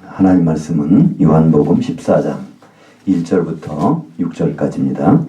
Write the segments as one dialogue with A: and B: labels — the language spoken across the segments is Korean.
A: 하나님 말씀은 요한복음 14장 1절부터 6절까지입니다.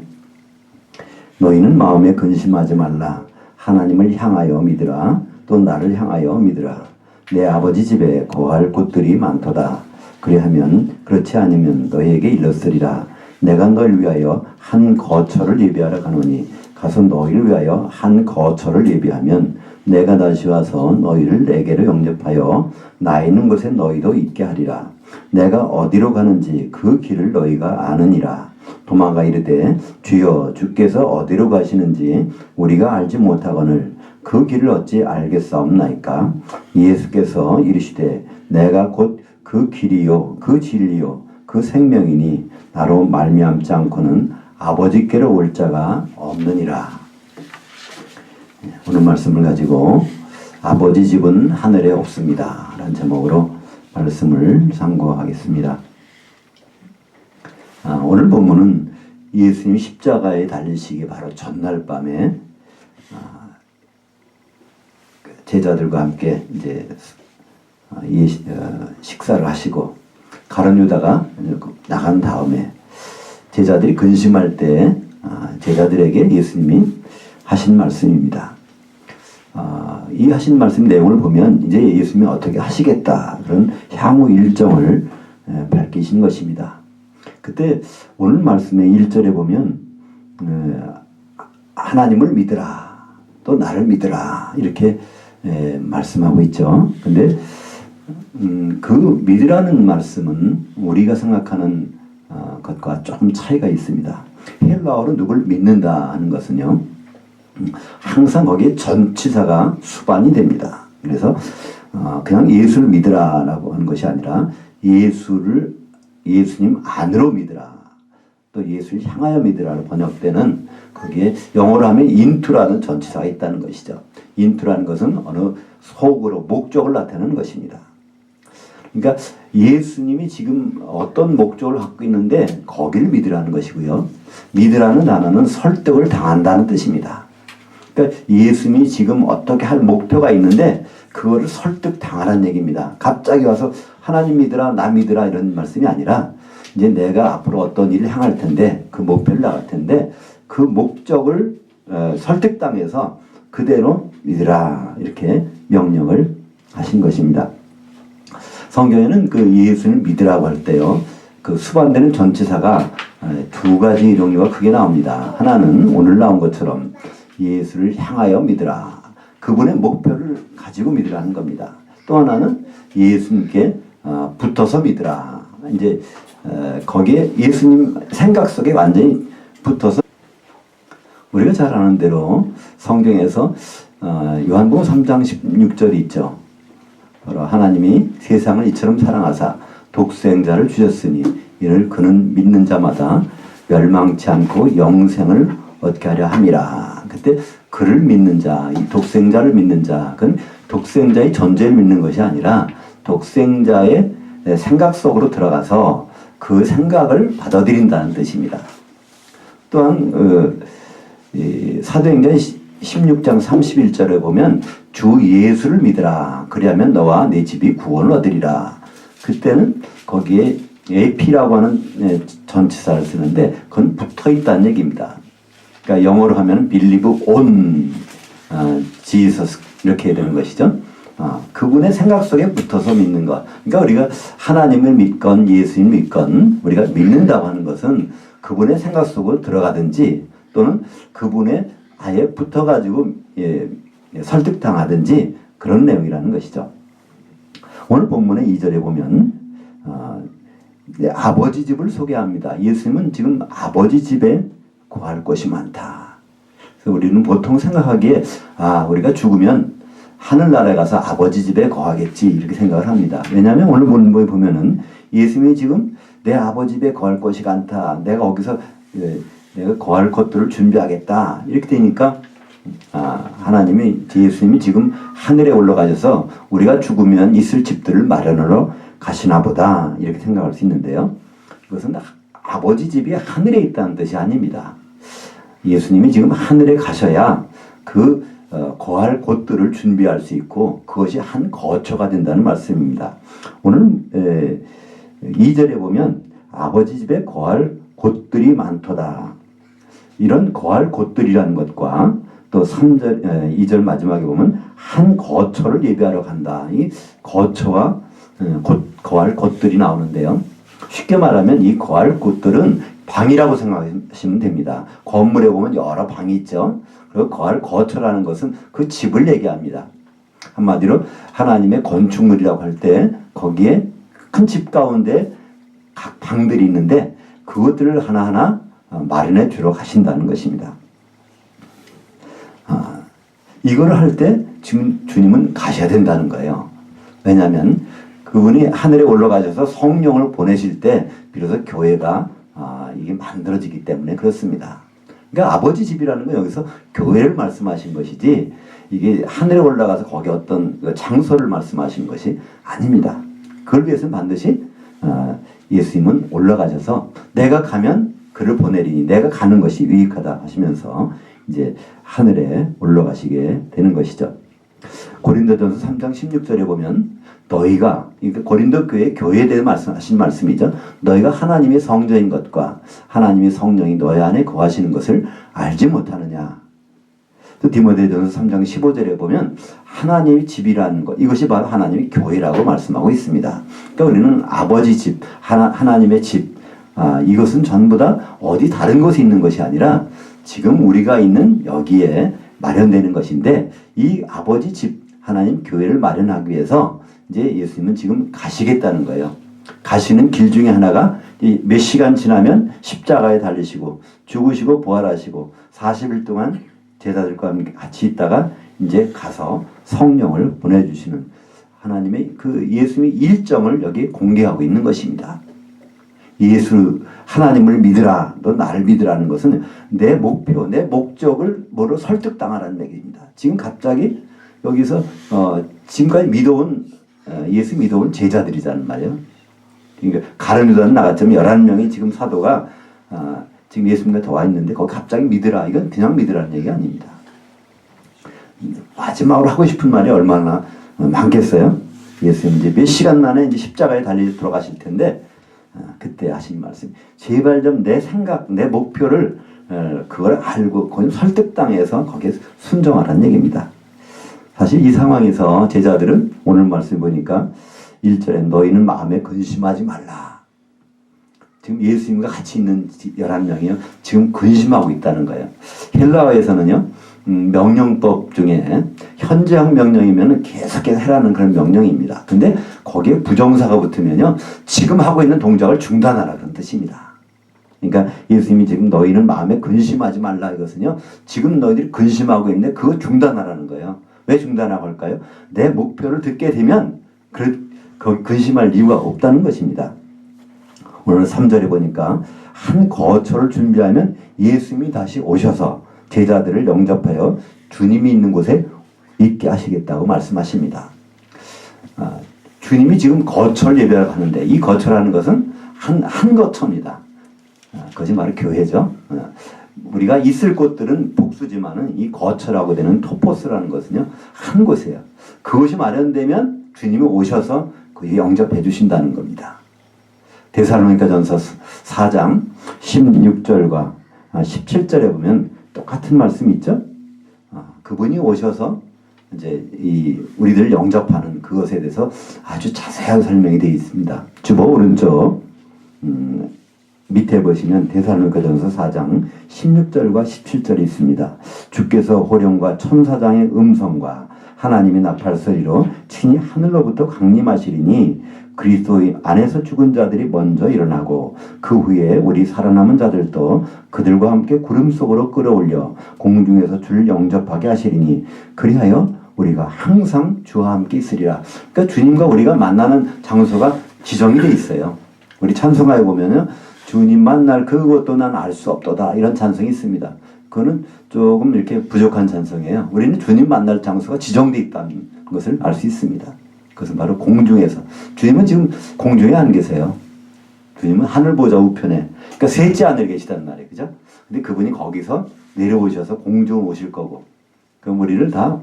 A: 너희는 마음에 근심하지 말라. 하나님을 향하여 믿으라. 또 나를 향하여 믿으라. 내 아버지 집에 거할 곳들이 많도다. 그리하면 그렇지 않으면 너희에게 일렀으리라. 내가 너희를 위하여 한 거처를 예비하러 가노니 가서 너희를 위하여 한 거처를 예비하면 내가 다시 와서 너희를 내게로 영접하여 나 있는 곳에 너희도 있게 하리라. 내가 어디로 가는지 그 길을 너희가 아느니라. 도마가 이르되 주여 주께서 어디로 가시는지 우리가 알지 못하거늘 그 길을 어찌 알겠사옵나이까. 예수께서 이르시되 내가 곧 그 길이요 그 진리요 그 생명이니 나로 말미암지 않고는 아버지께로 올 자가 없느니라. 오늘 말씀을 가지고 아버지 집은 하늘에 없습니다 라는 제목으로 말씀을 상고하겠습니다. 오늘 본문은 예수님이 십자가에 달리시기 바로 전날 밤에 제자들과 함께 이제 식사를 하시고 가룟 유다가 나간 다음에 제자들이 근심할 때 제자들에게 예수님이 하신 말씀입니다. 이 하신 말씀 내용을 보면 이제 예수님이 어떻게 하시겠다 그런 향후 일정을 밝히신 것입니다. 그때 오늘 말씀의 1절에 보면 하나님을 믿으라 또 나를 믿으라 이렇게 말씀하고 있죠. 근데 그 믿으라는 말씀은 우리가 생각하는 것과 조금 차이가 있습니다. 헬라어로 누굴 믿는다 하는 것은요 항상 거기에 전치사가 수반이 됩니다. 그래서 그냥 예수를 믿으라라고 하는 것이 아니라 예수님 안으로 믿으라 또 예수를 향하여 믿으라로 번역되는 거기에 영어로 하면 into라는 전치사가 있다는 것이죠. into라는 것은 어느 속으로 목적을 나타내는 것입니다. 그러니까 예수님이 지금 어떤 목적을 갖고 있는데 거기를 믿으라는 것이고요. 믿으라는 단어는 설득을 당한다는 뜻입니다. 그러니까 예수님이 지금 어떻게 할 목표가 있는데 그거를 설득당하라는 얘기입니다. 갑자기 와서 하나님 믿으라 나 믿으라 이런 말씀이 아니라 이제 내가 앞으로 어떤 일을 향할 텐데 그 목표를 나갈 텐데 그 목적을 설득당해서 그대로 믿으라 이렇게 명령을 하신 것입니다. 성경에는 그 예수를 믿으라고 할 때요 그 수반되는 전치사가 두 가지 종류가 크게 나옵니다. 하나는 오늘 나온 것처럼 예수를 향하여 믿으라. 그분의 목표를 가지고 믿으라는 겁니다. 또 하나는 예수님께 붙어서 믿으라. 이제 거기에 예수님 생각 속에 완전히 붙어서 우리가 잘 아는 대로 성경에서 요한복음 3장 16절이 있죠. 바로 하나님이 세상을 이처럼 사랑하사 독생자를 주셨으니 이를 그는 믿는 자마다 멸망치 않고 영생을 얻게 하려 함이라. 그때 그를 믿는 자, 이 독생자를 믿는 자, 그건 독생자의 존재를 믿는 것이 아니라 독생자의 생각 속으로 들어가서 그 생각을 받아들인다는 뜻입니다. 또한 사도행전 16장 31절에 보면 주 예수를 믿으라. 그리하면 너와 내 집이 구원을 얻으리라. 그때는 거기에 AP라고 하는 전치사를 쓰는데 그건 붙어있다는 얘기입니다. 그러니까 영어로 하면 believe on Jesus 이렇게 해야 되는 것이죠. 그분의 생각 속에 붙어서 믿는 것. 그러니까 우리가 하나님을 믿건 예수님을 믿건 우리가 믿는다고 하는 것은 그분의 생각 속으로 들어가든지 또는 그분의 아예 붙어가지고 설득당하든지 그런 내용이라는 것이죠. 오늘 본문의 2절에 보면 아버지 집을 소개합니다. 예수님은 지금 아버지 집에 거할 곳이 많다. 그래서 우리는 보통 생각하기에 우리가 죽으면 하늘나라에 가서 아버지 집에 거하겠지 이렇게 생각을 합니다. 왜냐하면 오늘 본문에 보면은 예수님이 지금 내 아버지 집에 거할 곳이 많다. 내가 거기서 내가 거할 것들을 준비하겠다. 이렇게 되니까 하나님이 예수님이 지금 하늘에 올라가셔서 우리가 죽으면 있을 집들을 마련하러 가시나 보다 이렇게 생각할 수 있는데요. 이것은 아버지 집이 하늘에 있다는 뜻이 아닙니다. 예수님이 지금 하늘에 가셔야 그 거할 곳들을 준비할 수 있고 그것이 한 거처가 된다는 말씀입니다. 오늘 2절에 보면 아버지 집에 거할 곳들이 많도다. 이런 거할 곳들이라는 것과 또 3절, 2절 마지막에 보면 한 거처를 예비하러 간다. 이 거처와 거할 곳들이 나오는데요. 쉽게 말하면 이 거할 곳들은 방이라고 생각하시면 됩니다. 건물에 보면 여러 방이 있죠. 그리고 거할 거처라는 것은 그 집을 얘기합니다. 한마디로 하나님의 건축물이라고 할 때 거기에 큰 집 가운데 각 방들이 있는데 그것들을 하나하나 마련해 주러 가신다는 것입니다. 이거를 할 때 주님은 가셔야 된다는 거예요. 왜냐하면 그분이 하늘에 올라가셔서 성령을 보내실 때 비로소 교회가 이게 만들어지기 때문에 그렇습니다. 그러니까 아버지 집이라는 건 여기서 교회를 말씀하신 것이지 이게 하늘에 올라가서 거기 어떤 장소를 말씀하신 것이 아닙니다. 그걸 위해서는 반드시 예수님은 올라가셔서 내가 가면 그를 보내리니 내가 가는 것이 유익하다 하시면서 이제 하늘에 올라가시게 되는 것이죠. 고린도전서 3장 16절에 보면 너희가 고린도 교회에 대해 말씀하신 말씀이죠. 너희가 하나님의 성전인 것과 하나님의 성령이 너희 안에 거하시는 것을 알지 못하느냐. 또 디모데전서 3장 15절에 보면 하나님의 집이라는 것 이것이 바로 하나님의 교회라고 말씀하고 있습니다. 그러니까 우리는 아버지 집, 하나님의 집 이것은 전부 다 어디 다른 곳에 있는 것이 아니라 지금 우리가 있는 여기에 마련되는 것인데 이 아버지 집 하나님 교회를 마련하기 위해서 이제 예수님은 지금 가시겠다는 거예요. 가시는 길 중에 하나가 몇 시간 지나면 십자가에 달리시고 죽으시고 부활하시고 40일 동안 제자들과 같이 있다가 이제 가서 성령을 보내주시는 하나님의 그 예수님의 일정을 여기 공개하고 있는 것입니다. 하나님을 믿으라, 너 나를 믿으라는 것은 내 목표, 내 목적을 뭐로 설득당하라는 얘기입니다. 지금 갑자기 여기서 지금까지 예수 믿어온 제자들이잖아요 말이에요. 그러니까 가룟 유다는 나갔지만 11명이 지금 사도가 지금 예수님과 더 와 있는데 거기 갑자기 믿으라. 이건 그냥 믿으라는 얘기 아닙니다. 마지막으로 하고 싶은 말이 얼마나 많겠어요? 예수님 이제 몇 시간 만에 이제 십자가에 달리 돌아가실 텐데 그때 하신 말씀. 제발 좀 내 생각, 내 목표를 그걸 알고 거기 설득당해서 거기에 순종하라는 얘기입니다. 사실 이 상황에서 제자들은 오늘 말씀 보니까 1절에 너희는 마음에 근심하지 말라. 지금 예수님과 같이 있는 11명이요. 지금 근심하고 있다는 거예요. 헬라어에서는요. 명령법 중에 현재형 명령이면 계속해서 해라는 그런 명령입니다. 근데 거기에 부정사가 붙으면요. 지금 하고 있는 동작을 중단하라는 뜻입니다. 그러니까 예수님이 지금 너희는 마음에 근심하지 말라 이것은요. 지금 너희들이 근심하고 있는데 그거 중단하라는 거예요. 왜 중단하고 할까요? 내 목표를 듣게 되면 거기 근심할 이유가 없다는 것입니다. 오늘 3절에 보니까 한 거처를 준비하면 예수님이 다시 오셔서 제자들을 영접하여 주님이 있는 곳에 있게 하시겠다고 말씀하십니다. 주님이 지금 거처를 예배하러 가는데 이 거처라는 것은 한 거처입니다. 그것이 바로 교회죠. 우리가 있을 곳들은 복수지만은 이 거처라고 되는 토포스라는 것은요 한 곳이에요. 그것이 마련되면 주님이 오셔서 그에 영접해 주신다는 겁니다. 데살로니가전서 4장 16절과 17절에 보면 똑같은 말씀이 있죠. 그분이 오셔서 이제 우리들을 영접하는 그것에 대해서 아주 자세한 설명이 되어 있습니다. 주보 오른쪽 밑에 보시면 데살로니가전서 4장 16절과 17절이 있습니다. 주께서 호령과 천사장의 음성과 하나님의 나팔소리로 친히 하늘로부터 강림하시리니 그리스도 안에서 죽은 자들이 먼저 일어나고 그 후에 우리 살아남은 자들도 그들과 함께 구름 속으로 끌어올려 공중에서 주를 영접하게 하시리니 그리하여 우리가 항상 주와 함께 있으리라. 그러니까 주님과 우리가 만나는 장소가 지정이 돼 있어요. 우리 찬송가에 보면은 주님 만날 그것도 난 알 수 없도다 이런 찬송이 있습니다. 그거는 조금 이렇게 부족한 찬송이에요. 우리는 주님 만날 장소가 지정돼 있다는 것을 알 수 있습니다. 그것은 바로 공중에서. 주님은 지금 공중에 안 계세요. 주님은 하늘 보좌 우편에. 그러니까 셋째 하늘에 계시단 말이에요. 그죠? 근데 그분이 거기서 내려오셔서 공중에 오실 거고. 그럼 우리를 다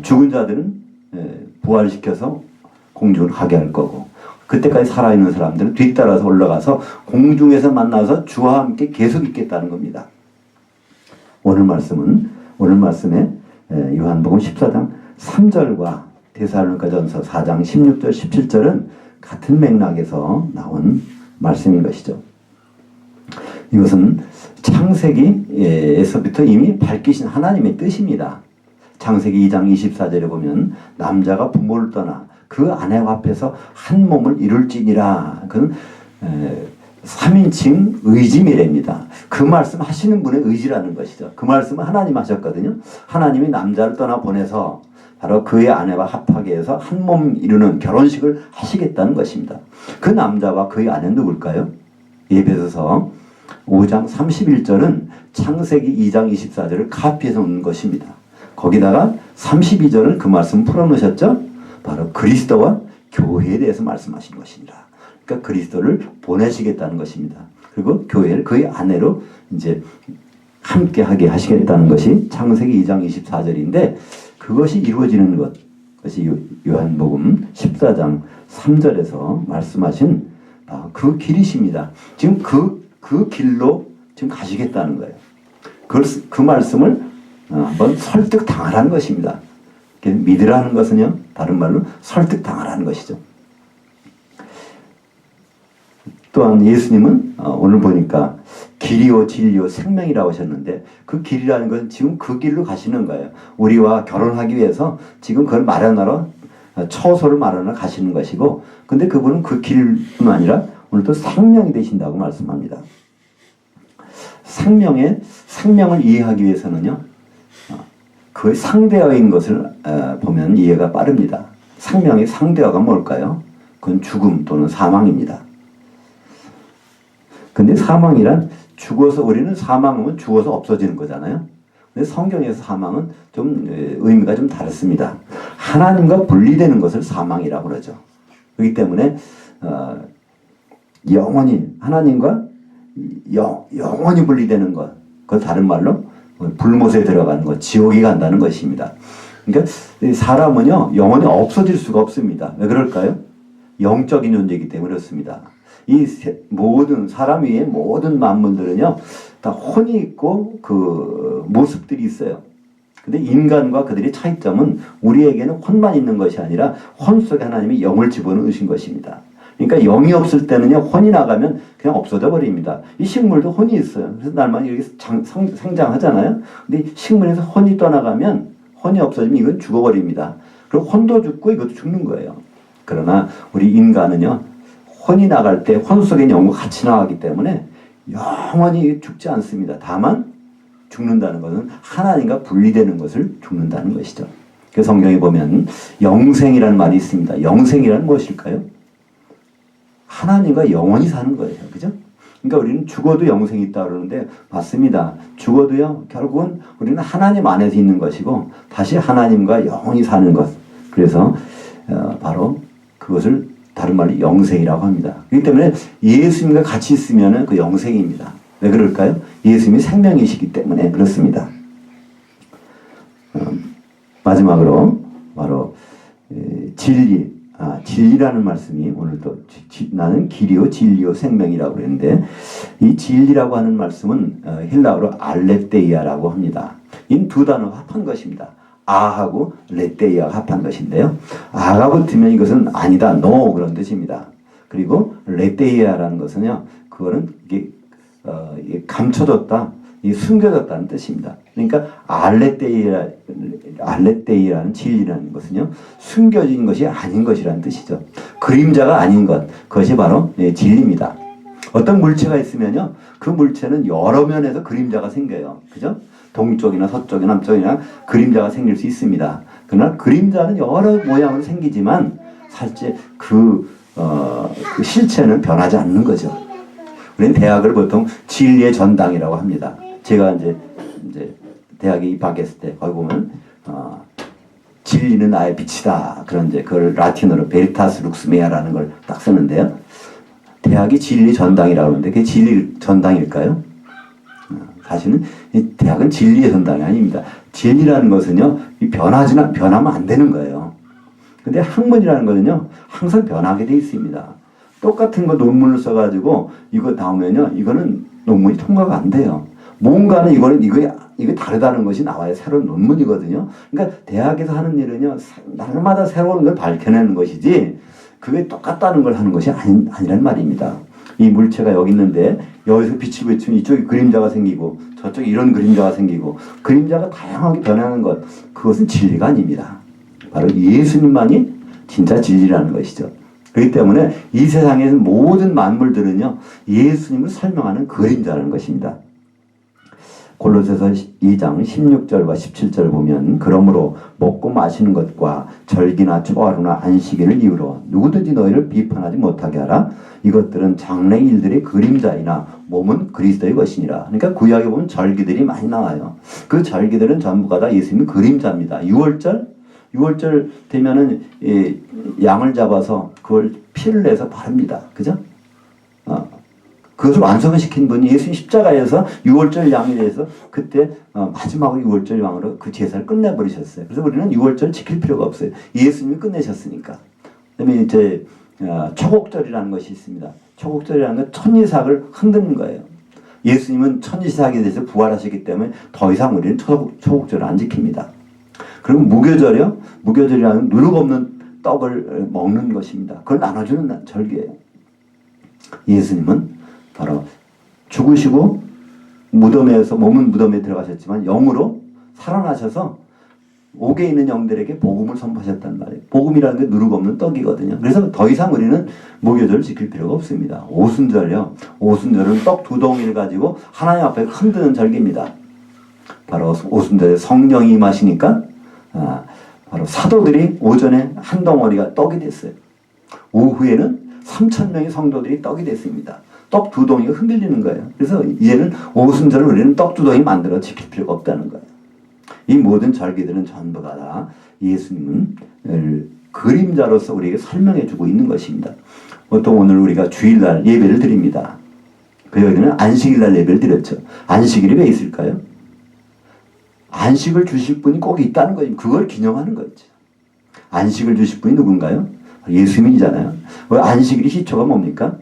A: 죽은 자들은 부활시켜서 공중으로 가게 할 거고, 그때까지 살아있는 사람들은 뒤따라서 올라가서 공중에서 만나서 주와 함께 계속 있겠다는 겁니다. 오늘 말씀에 요한복음 14장 3절과 데살로니가전서 4장 16절 17절은 같은 맥락에서 나온 말씀인 것이죠. 이것은 창세기에서부터 이미 밝히신 하나님의 뜻입니다. 창세기 2장 24절에 보면 남자가 부모를 떠나 그 아내와 합해서 한 몸을 이룰지니라. 그건 3인칭 의지미래입니다. 그 말씀 하시는 분의 의지라는 것이죠. 그 말씀은 하나님 하셨거든요. 하나님이 남자를 떠나 보내서 바로 그의 아내와 합하게 해서 한 몸 이루는 결혼식을 하시겠다는 것입니다. 그 남자와 그의 아내는 누굴까요? 에베소서 5장 31절은 창세기 2장 24절을 카피해서 놓은 것입니다. 거기다가 32절은 그 말씀 풀어놓으셨죠? 바로 그리스도와 교회에 대해서 말씀하신 것입니다. 그러니까 그리스도를 보내시겠다는 것입니다. 그리고 교회를 그의 아내로 이제 함께하게 하시겠다는 것이 창세기 2장 24절인데, 그것이 이루어지는 것이 요한복음 14장 3절에서 말씀하신 그 길이십니다. 지금 그 길로 지금 가시겠다는 거예요. 그 말씀을 한번 설득당하라는 것입니다. 믿으라는 것은요, 다른 말로 설득당하라는 것이죠. 또한 예수님은 오늘 보니까 길이요 진리요 생명이라고 하셨는데, 그 길이라는 것은 지금 그 길로 가시는 거예요. 우리와 결혼하기 위해서 지금 그걸 마련하러, 처소를 마련하러 가시는 것이고, 근데 그분은 그 길뿐만 아니라 오늘 또 생명이 되신다고 말씀합니다. 생명을 이해하기 위해서는요, 그 상대어인 것을 보면 이해가 빠릅니다. 생명의 상대어가 뭘까요? 그건 죽음 또는 사망입니다. 근데 사망이란 우리는 사망하면 죽어서 없어지는 거잖아요. 근데 성경에서 사망은 좀 의미가 좀 다릅니다. 하나님과 분리되는 것을 사망이라고 그러죠. 그렇기 때문에 영원히 하나님과 영원히 분리되는 것, 그 다른 말로 불못에 들어가는 것, 지옥에 간다는 것입니다. 그러니까 사람은요 영원히 없어질 수가 없습니다. 왜 그럴까요? 영적인 존재이기 때문에 그렇습니다. 이 모든 사람 위에 모든 만물들은요 다 혼이 있고 그 모습들이 있어요. 근데 인간과 그들의 차이점은 우리에게는 혼만 있는 것이 아니라 혼 속에 하나님이 영을 집어넣으신 것입니다. 그러니까 영이 없을 때는요 혼이 나가면 그냥 없어져 버립니다. 이 식물도 혼이 있어요. 그래서 날마다 이렇게 생장하잖아요. 근데 식물에서 혼이 떠나가면, 혼이 없어지면 이건 죽어버립니다. 그리고 혼도 죽고 이것도 죽는 거예요. 그러나 우리 인간은요 혼이 나갈 때 혼 속에 영과 같이 나가기 때문에 영원히 죽지 않습니다. 다만 죽는다는 것은 하나님과 분리되는 것을 죽는다는 것이죠. 그 성경에 보면 영생이라는 말이 있습니다. 영생이란 무엇일까요? 하나님과 영원히 사는 거예요. 그죠? 그러니까 우리는 죽어도 영생이 있다 그러는데 맞습니다. 죽어도요 결국은 우리는 하나님 안에서 있는 것이고 다시 하나님과 영원히 사는 것. 그래서 바로 그것을 다른 말로 영생이라고 합니다. 그렇기 때문에 예수님과 같이 있으면 그 영생입니다. 왜 그럴까요? 예수님이 생명이시기 때문에 그렇습니다. 마지막으로 바로 진리라는 말씀이 오늘도 나는 길이요 진리요 생명이라고 그랬는데, 이 진리라고 하는 말씀은 헬라어로 알레테이아라고 합니다. 이 두 단어가 합한 것입니다. 아하고 레테이아가 합한 것인데요. 아가 붙으면 이것은 아니다, no 그런 뜻입니다. 그리고 레테이아라는 것은요, 그거는 이게 감춰졌다, 숨겨졌다는 뜻입니다. 그러니까 알레테이라는 진리라는 것은요, 숨겨진 것이 아닌 것이라는 뜻이죠. 그림자가 아닌 것, 그것이 바로 진리입니다. 어떤 물체가 있으면요, 그 물체는 여러 면에서 그림자가 생겨요. 그죠? 동쪽이나 서쪽이나 남쪽이나 그림자가 생길 수 있습니다. 그러나 그림자는 여러 모양으로 생기지만 사실 그 실체는 변하지 않는 거죠. 우리는 대학을 보통 진리의 전당이라고 합니다. 제가 이제 대학에 입학했을 때 거기 보면 진리는 나의 빛이다. 그런 이제 그걸 라틴어로 베리타스 룩스메아라는 걸 딱 쓰는데요. 대학이 진리 전당이라고 하는데 그게 진리 전당일까요? 사실은 이 대학은 진리의 전당이 아닙니다. 진리라는 것은요, 변하면 안 되는 거예요. 근데 학문이라는 거는요, 항상 변하게 돼 있습니다. 똑같은 거 논문을 써가지고 이거 나오면요, 이거는 논문이 통과가 안 돼요. 뭔가는 이거 다르다는 것이 나와야 새로운 논문이거든요. 그러니까 대학에서 하는 일은요, 날마다 새로운 걸 밝혀내는 것이지, 그게 똑같다는 걸 하는 것이 아니란 말입니다. 이 물체가 여기 있는데, 여기서 빛을 비추면 이쪽에 그림자가 생기고, 저쪽에 이런 그림자가 생기고, 그림자가 다양하게 변하는 것, 그것은 진리가 아닙니다. 바로 예수님만이 진짜 진리라는 것이죠. 그렇기 때문에 이 세상의 모든 만물들은요, 예수님을 설명하는 그림자라는 것입니다. 골로새서 2장 16절과 17절 보면, 그러므로 먹고 마시는 것과 절기나 초하루나 안식일을 이유로 누구든지 너희를 비판하지 못하게 하라. 이것들은 장래 일들의 그림자이나 몸은 그리스도의 것이니라. 그러니까 구약에 보면 절기들이 많이 나와요. 그 절기들은 전부가 다 예수님의 그림자입니다. 6월절 되면은 양을 잡아서 그걸 피를 내서 바릅니다. 그죠? 그것을 완성을 시킨 분이 예수님 십자가에서 6월절 양에 대해서 그때 마지막으로 6월절 양으로 그 제사를 끝내버리셨어요. 그래서 우리는 6월절 지킬 필요가 없어요. 예수님이 끝내셨으니까. 그다음에 이제 초곡절이라는 것이 있습니다. 초곡절이라는 건 천리삭을 흔드는 거예요. 예수님은 천리삭에 대해서 부활하셨기 때문에 더 이상 우리는 초곡절을 안 지킵니다. 그리고 무교절이요. 무교절이라는 누룩 없는 떡을 먹는 것입니다. 그걸 나눠주는 절기예요. 예수님은 바로 죽으시고 무덤에서 몸은 무덤에 들어가셨지만 영으로 살아나셔서 옥에 있는 영들에게 복음을 선포하셨단 말이에요. 복음이라는 게 누룩 없는 떡이거든요. 그래서 더 이상 우리는 무교절을 지킬 필요가 없습니다. 오순절요. 오순절은 떡 2덩이를 가지고 하나님 앞에 흔드는 절기입니다. 바로 오순절에 성령이 임하시니까 바로 사도들이 오전에 한 덩어리가 떡이 됐어요. 오후에는 3,000명의 성도들이 떡이 됐습니다. 떡 2덩이가 흔들리는 거예요. 그래서 이제는 오순절을 우리는 떡 2덩이 만들어 지킬 필요가 없다는 거예요. 이 모든 절기들은 전부가 다 예수님은 그림자로서 우리에게 설명해 주고 있는 것입니다. 보통 오늘 우리가 주일날 예배를 드립니다. 그 여기는 안식일날 예배를 드렸죠. 안식일이 왜 있을까요? 안식을 주실 분이 꼭 있다는 거죠. 그걸 기념하는 거죠. 안식을 주실 분이 누군가요? 예수님이잖아요. 안식일이 시초가 뭡니까?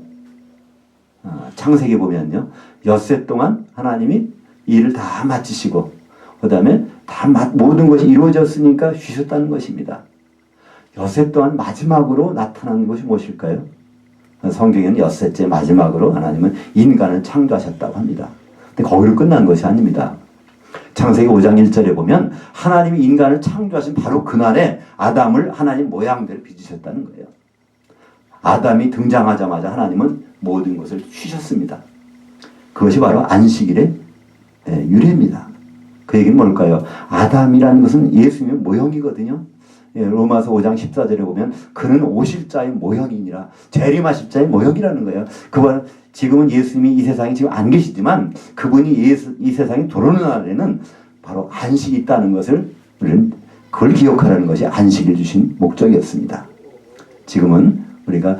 A: 창세기 보면요, 엿새 동안 하나님이 일을 다 마치시고 그 다음에 모든 것이 이루어졌으니까 쉬셨다는 것입니다. 엿새 동안 마지막으로 나타난 것이 무엇일까요? 성경에는 엿새째 마지막으로 하나님은 인간을 창조하셨다고 합니다. 근데 거기로 끝난 것이 아닙니다. 창세기 5장 1절에 보면 하나님이 인간을 창조하신 바로 그날에 아담을 하나님 모양대로 빚으셨다는 거예요. 아담이 등장하자마자 하나님은 모든 것을 쉬셨습니다. 그것이 바로 안식일의 유래입니다. 그 얘기는 뭘까요? 아담이라는 것은 예수님의 모형이거든요. 로마서 5장 14절에 보면 그는 오실 자의 모형이니라. 재림하실 자의 모형이라는 거예요. 그건 지금은 예수님이 이 세상에 지금 안 계시지만 그분이 이 세상에 들어오는 날에는 바로 안식이 있다는 것을 우리는 그걸 기억하라는 것이 안식일 주신 목적이었습니다. 지금은 우리가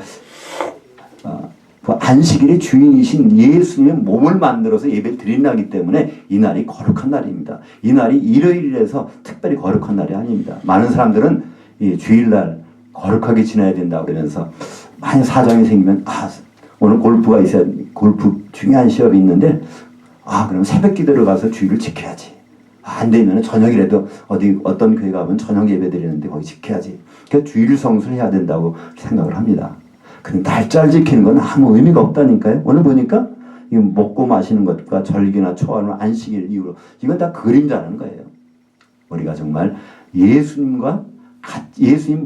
A: 그 안식일의 주인이신 예수님의 몸을 만들어서 예배를 드리는 날이기 때문에 이 날이 거룩한 날입니다. 이 날이 일요일이라서 특별히 거룩한 날이 아닙니다. 많은 사람들은 이 주일날 거룩하게 지내야 된다고 그러면서 많이 사정이 생기면 오늘 골프가 있어야 골프 중요한 시합이 있는데 그럼 새벽 기도를 가서 주일을 지켜야지. 안 되면 저녁이라도 어떤 교회 가면 저녁 예배 드리는데 거기 지켜야지. 그러니까 주일 성수를 해야 된다고 생각을 합니다. 근데 날짜를 지키는 건 아무 의미가 없다니까요. 오늘 보니까 먹고 마시는 것과 절기나 초하루나 안식일 이후로 이건 다 그림자라는 거예요. 우리가 정말 예수님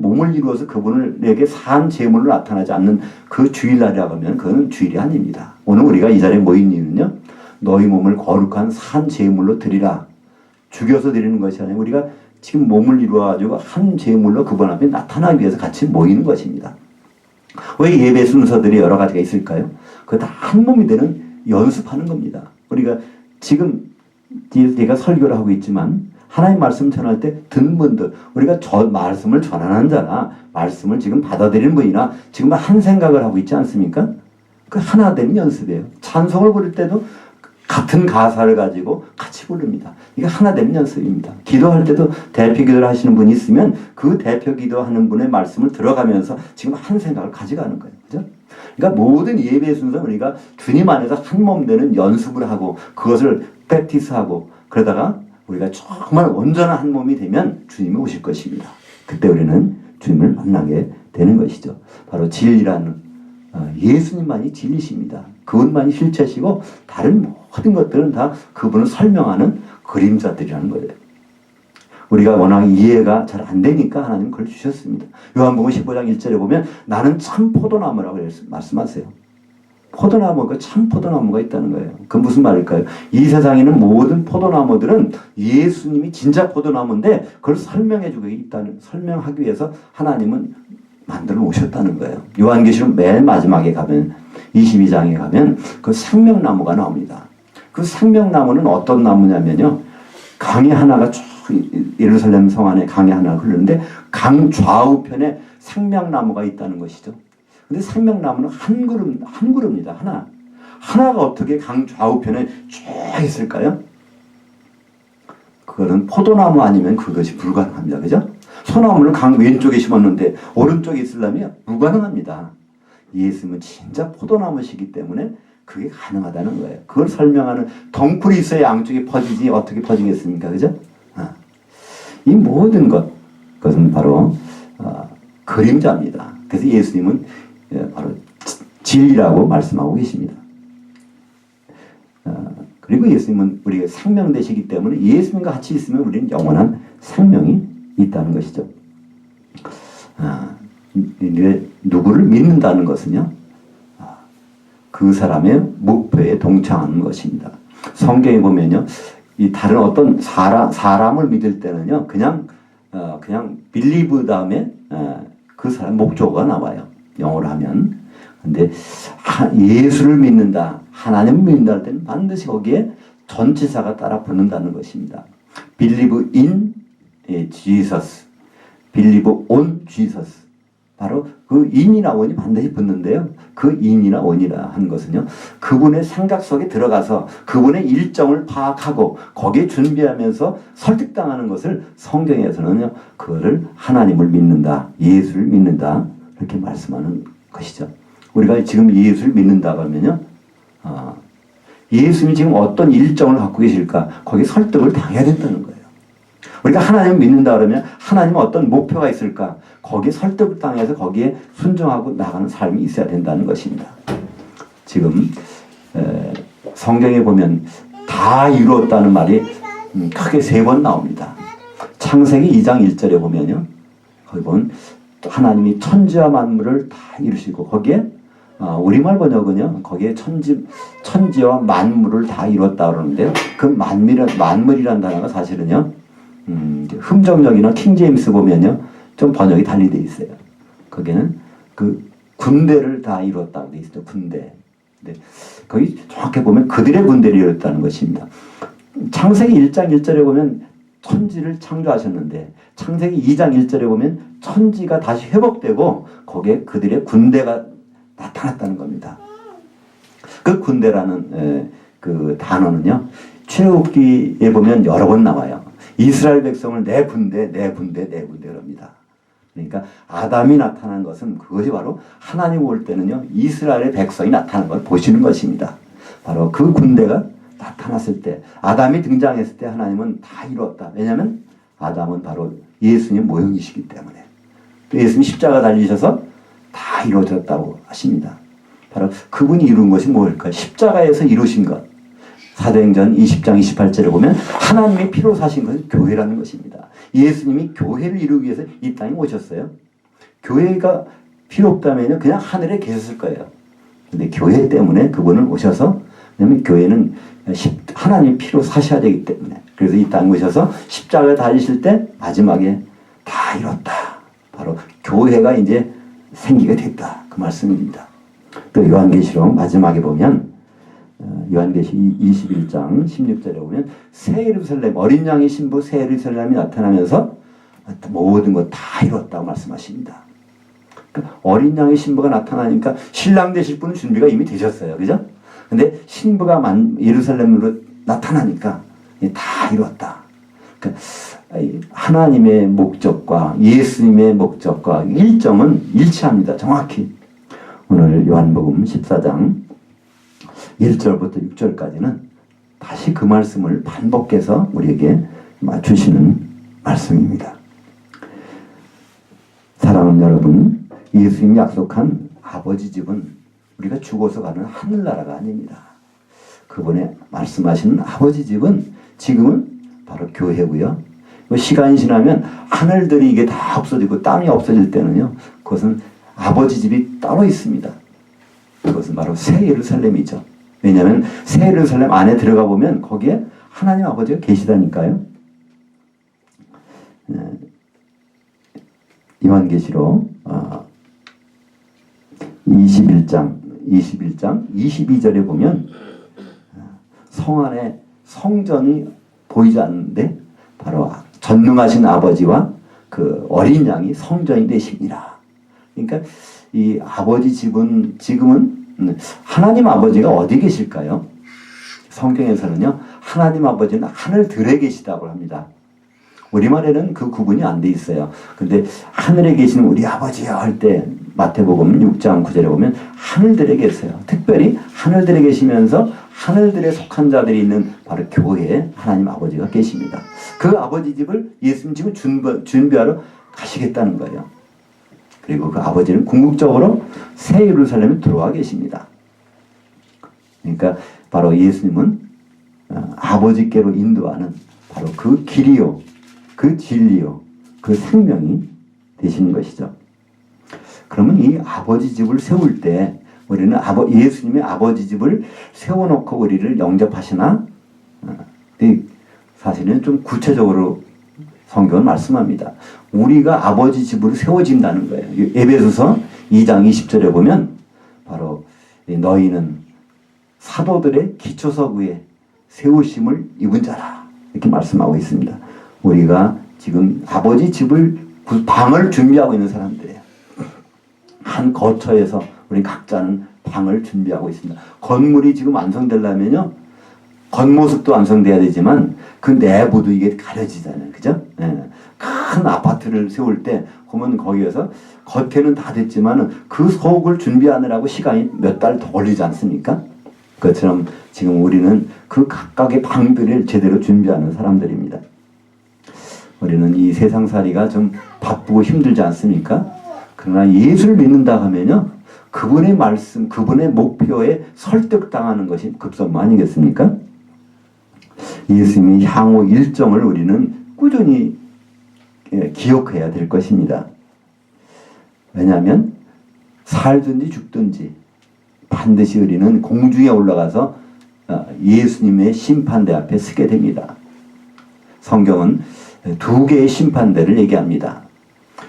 A: 몸을 이루어서 그분에게 산 제물로 나타나지 않는 그 주일날이라고 하면 그건 주일이 아닙니다. 오늘 우리가 이 자리에 모인 이유는요, 너희 몸을 거룩한 산 제물로 드리라. 죽여서 드리는 것이 아니라 우리가 지금 몸을 이루어가지고 한 제물로 그분 앞에 나타나기 위해서 같이 모이는 것입니다. 왜 예배 순서들이 여러 가지가 있을까요? 그거 다 한 몸이 되는 연습하는 겁니다. 우리가 지금 내가 설교를 하고 있지만 하나님 말씀 전할 때 듣는 분들, 우리가 말씀을 전하는 자나 말씀을 지금 받아들이는 분이나 지금 한 생각을 하고 있지 않습니까? 그 하나 되는 연습이에요. 찬송을 부를 때도 같은 가사를 가지고 같이 부릅니다. 이게 하나 되는 연습입니다. 기도할 때도 대표 기도를 하시는 분이 있으면 그 대표 기도하는 분의 말씀을 들어가면서 지금 한 생각을 가져가는 거예요. 그죠? 그러니까 모든 예배 순서 우리가 주님 안에서 한 몸 되는 연습을 하고 그것을 프랙티스하고 그러다가 우리가 정말 온전한 한 몸이 되면 주님이 오실 것입니다. 그때 우리는 주님을 만나게 되는 것이죠. 바로 진리라는 예수님만이 진리십니다. 그분만이 실체시고 다른 모든 것들은 다 그분을 설명하는 그림자들이라는 거예요. 우리가 워낙 이해가 잘 안 되니까 하나님 그걸 주셨습니다. 요한복음 15장 1절에 보면 나는 참 포도나무라고 말씀하세요. 포도나무가 참 포도나무가 있다는 거예요. 그 무슨 말일까요? 이 세상에는 모든 포도나무들은 예수님이 진짜 포도나무인데 그걸 설명하기 위해서 하나님은 만들어 오셨다는 거예요. 요한계시록 맨 마지막에 가면 22장에 가면 그 생명나무가 나옵니다. 그 생명나무는 어떤 나무냐면요. 강이 하나가 쭉 예루살렘 성 안에 강이 하나 흐르는데 강 좌우편에 생명나무가 있다는 것이죠. 근데 생명나무는 한 그루입니다. 하나. 하나가 어떻게 강 좌우편에 쭉 있을까요? 그거는 포도나무 아니면 그것이 불가능합니다. 그죠? 소나무를 강 왼쪽에 심었는데 오른쪽에 있으려면 불가능합니다. 예수님은 진짜 포도나무시기 때문에 그게 가능하다는 거예요. 그걸 설명하는 덩굴이 있어야 양쪽에 퍼지지 어떻게 퍼지겠습니까? 그죠? 이 모든 것은 바로 그림자입니다. 그래서 예수님은 바로 진리라고 말씀하고 계십니다. 그리고 예수님은 우리가 생명 되시기 때문에 예수님과 같이 있으면 우리는 영원한 생명이 있다는 것이죠. 누구를 믿는다는 것은요, 그 사람의 목표에 동참하는 것입니다. 성경에 보면요, 이 다른 어떤 사람을 믿을 때는요, 그냥 believe 다음에 그 사람 목적어가 나와요. 영어로 하면. 근데 예수를 믿는다, 하나님을 믿는다 할 때는 반드시 거기에 전치사가 따라 붙는다는 것입니다. believe in Jesus, believe on Jesus. 바로 그 in이나 on이 반드시 붙는데요. 그 in이나 on이라 하는 것은요, 그분의 생각 속에 들어가서 그분의 일정을 파악하고 거기에 준비하면서 설득당하는 것을 성경에서는요, 그거를 하나님을 믿는다, 예수를 믿는다, 이렇게 말씀하는 것이죠. 우리가 지금 예수를 믿는다고 하면요, 예수님이 지금 어떤 일정을 갖고 계실까, 거기에 설득을 당해야 된다는 거예요. 우리가 하나님을 믿는다 그러면 하나님은 어떤 목표가 있을까, 거기에 설득을 당해서 거기에 순종하고 나가는 삶이 있어야 된다는 것입니다. 지금 성경에 보면 다 이루었다는 말이 크게 3번 나옵니다. 창세기 2장 1절에 보면요, 거기 보면 하나님이 천지와 만물을 다 이루시고 거기에 우리말 번역은요, 거기에 천지와 만물을 다 이뤘다 그러는데요, 그 만물이라는 단어가 사실은요, 흠정역이나 킹제임스 보면요, 좀 번역이 달리 돼 있어요. 거기는 그 군대를 다 이뤘다고 돼 있어요. 군대. 네. 거기 정확히 보면 그들의 군대를 이뤘다는 것입니다. 창세기 1장 1절에 보면 천지를 창조하셨는데 창세기 2장 1절에 보면 천지가 다시 회복되고 거기에 그들의 군대가 나타났다는 겁니다. 그 군대라는 그 단어는요, 출애굽기에 보면 여러 번 나와요. 이스라엘 백성을 내 군대 그럽니다. 그러니까 아담이 나타난 것은 그것이 바로 하나님 올 때는요, 이스라엘의 백성이 나타난 걸 보시는 것입니다. 바로 그 군대가 나타났을 때, 아담이 등장했을 때 하나님은 다 이루었다. 왜냐하면 아담은 바로 예수님 모형이시기 때문에. 또 예수님 십자가 달리셔서 다 이루어졌다고 하십니다. 바로 그분이 이룬 것이 뭘까요? 십자가에서 이루신 것. 사도행전 20장 28절에 보면 하나님의 피로 사신 것은 교회라는 것입니다. 예수님이 교회를 이루기 위해서 이 땅에 오셨어요. 교회가 필요 없다면 그냥 하늘에 계셨을 거예요. 근데 교회 때문에 그분을 오셔서, 왜냐하면 교회는 하나님의 피로 사셔야 되기 때문에, 그래서 이 땅에 오셔서 십자가에 달리실 때 마지막에 다 이뤘다. 바로 교회가 이제 생기게 됐다. 그 말씀입니다. 또 요한계시록 마지막에 보면 요한계시록 21장 16절에 보면 새 예루살렘, 어린 양의 신부 새 예루살렘이 나타나면서 모든 것 다 이뤘다고 말씀하십니다. 그러니까 어린 양의 신부가 나타나니까 신랑 되실 분은 준비가 이미 되셨어요. 그죠? 근데 신부가 예루살렘으로 나타나니까 다 이루었다. 그러니까 하나님의 목적과 예수님의 목적과 일정은 일치합니다. 정확히. 오늘 요한복음 14장 1절부터 6절까지는 다시 그 말씀을 반복해서 우리에게 주시는 말씀입니다. 사랑하는 여러분, 예수님이 약속한 아버지 집은 우리가 죽어서 가는 하늘나라가 아닙니다. 그분의 말씀하시는 아버지 집은 지금은 바로 교회고요. 시간이 지나면 하늘들이 이게 다 없어지고 땅이 없어질 때는요, 그것은 아버지 집이 따로 있습니다. 그것은 바로 새 예루살렘이죠. 왜냐하면 새 예루살렘 안에 들어가 보면 거기에 하나님 아버지가 계시다니까요. 요한계시록 21장 22절에 보면 성 안에 성전이 보이지 않는데 바로 전능하신 아버지와 그 어린 양이 성전이 되십니다. 그러니까 이 아버지 집은 지금은 하나님 아버지가 어디 계실까요? 성경에서는요, 하나님 아버지는 하늘들에 계시다고 합니다. 우리말에는 그 구분이 안 돼 있어요. 근데 하늘에 계신 우리 아버지야 할 때 마태복음 6장 9절에 보면 하늘들에 계세요. 특별히 하늘들에 계시면서 하늘들에 속한 자들이 있는 바로 교회에 하나님 아버지가 계십니다. 그 아버지 집을 예수님 지금 준비하러 가시겠다는 거예요. 그리고 그 아버지는 궁극적으로 새 예루살렘에 들어와 계십니다. 그러니까 바로 예수님은 아버지께로 인도하는 바로 그 길이요, 그 진리요, 그 생명이 되시는 것이죠. 그러면 이 아버지 집을 세울 때 우리는 예수님의 아버지 집을 세워놓고 우리를 영접하시나? 사실은 좀 구체적으로 성경은 말씀합니다. 우리가 아버지 집으로 세워진다는 거예요. 에베소서 2장 20절에 보면 바로 너희는 사도들의 기초석 위에 세우심을 입은 자라 이렇게 말씀하고 있습니다. 우리가 지금 아버지 집을 방을 준비하고 있는 사람들이에요. 한 거처에서 우리 각자는 방을 준비하고 있습니다. 건물이 지금 완성되려면요, 겉모습도 완성돼야 되지만 그 내부도 이게 가려지잖아요. 그죠? 예. 큰 아파트를 세울 때 보면 거기에서 겉에는 다 됐지만 그 속을 준비하느라고 시간이 몇 달 더 걸리지 않습니까? 그것처럼 지금 우리는 그 각각의 방들을 제대로 준비하는 사람들입니다. 우리는 이 세상살이가 좀 바쁘고 힘들지 않습니까? 그러나 예수를 믿는다 하면요, 그분의 말씀, 그분의 목표에 설득당하는 것이 급선무 아니겠습니까? 예수님의 향후 일정을 우리는 꾸준히 기억해야 될 것입니다. 왜냐하면 살든지 죽든지 반드시 우리는 공중에 올라가서 예수님의 심판대 앞에 서게 됩니다. 성경은 두 개의 심판대를 얘기합니다.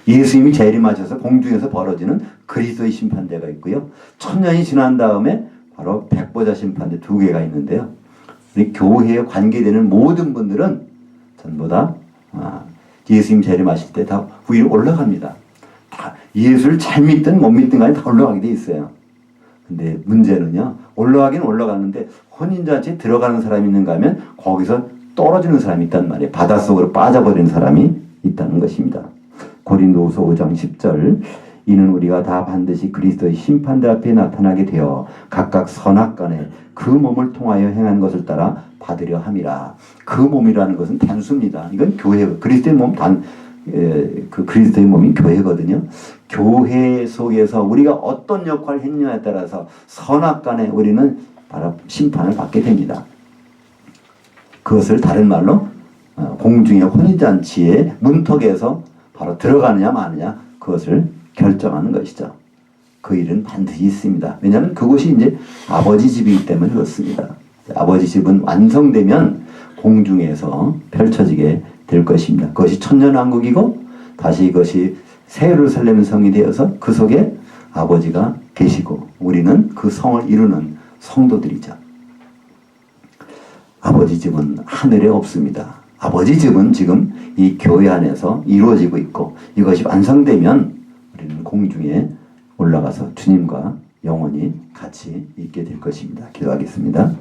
A: 예수님이 재림하셔서 공중에서 벌어지는 그리스도의 심판대가 있고요. 천년이 지난 다음에 바로 백보자 심판대 두 개가 있는데요. 우리 교회에 관계되는 모든 분들은 전부 다 예수님 재림하실 때 다 위로 올라갑니다. 다 예수를 잘 믿든 못 믿든 간에 다 올라가게 돼 있어요. 근데 문제는요, 올라가긴 올라가는데 혼인잔치에 들어가는 사람이 있는가 하면 거기서 떨어지는 사람이 있단 말이에요. 바닷속으로 빠져버리는 사람이 있다는 것입니다. 고린도후서 5장 10절, 이는 우리가 다 반드시 그리스도의 심판대 앞에 나타나게 되어 각각 선악간에 그 몸을 통하여 행한 것을 따라 받으려 함이라. 그 몸이라는 것은 단수입니다. 이건 교회, 그리스도의 몸 그 그리스도의 몸이 교회거든요. 교회 속에서 우리가 어떤 역할을 했느냐에 따라서 선악간에 우리는 바로 심판을 받게 됩니다. 그것을 다른 말로 공중의 혼인잔치의 문턱에서 바로 들어가느냐 마느냐 그것을 결정하는 것이죠. 그 일은 반드시 있습니다. 왜냐하면 그곳이 이제 아버지 집이기 때문에 그렇습니다. 아버지 집은 완성되면 공중에서 펼쳐지게 될 것입니다. 그것이 천년왕국이고 다시 이것이 새 예루살렘 성이 되어서 그 속에 아버지가 계시고 우리는 그 성을 이루는 성도들이죠. 아버지 집은 하늘에 없습니다. 아버지 집은 지금 이 교회 안에서 이루어지고 있고 이것이 완성되면 우리는 공중에 올라가서 주님과 영원히 같이 있게 될 것입니다. 기도하겠습니다.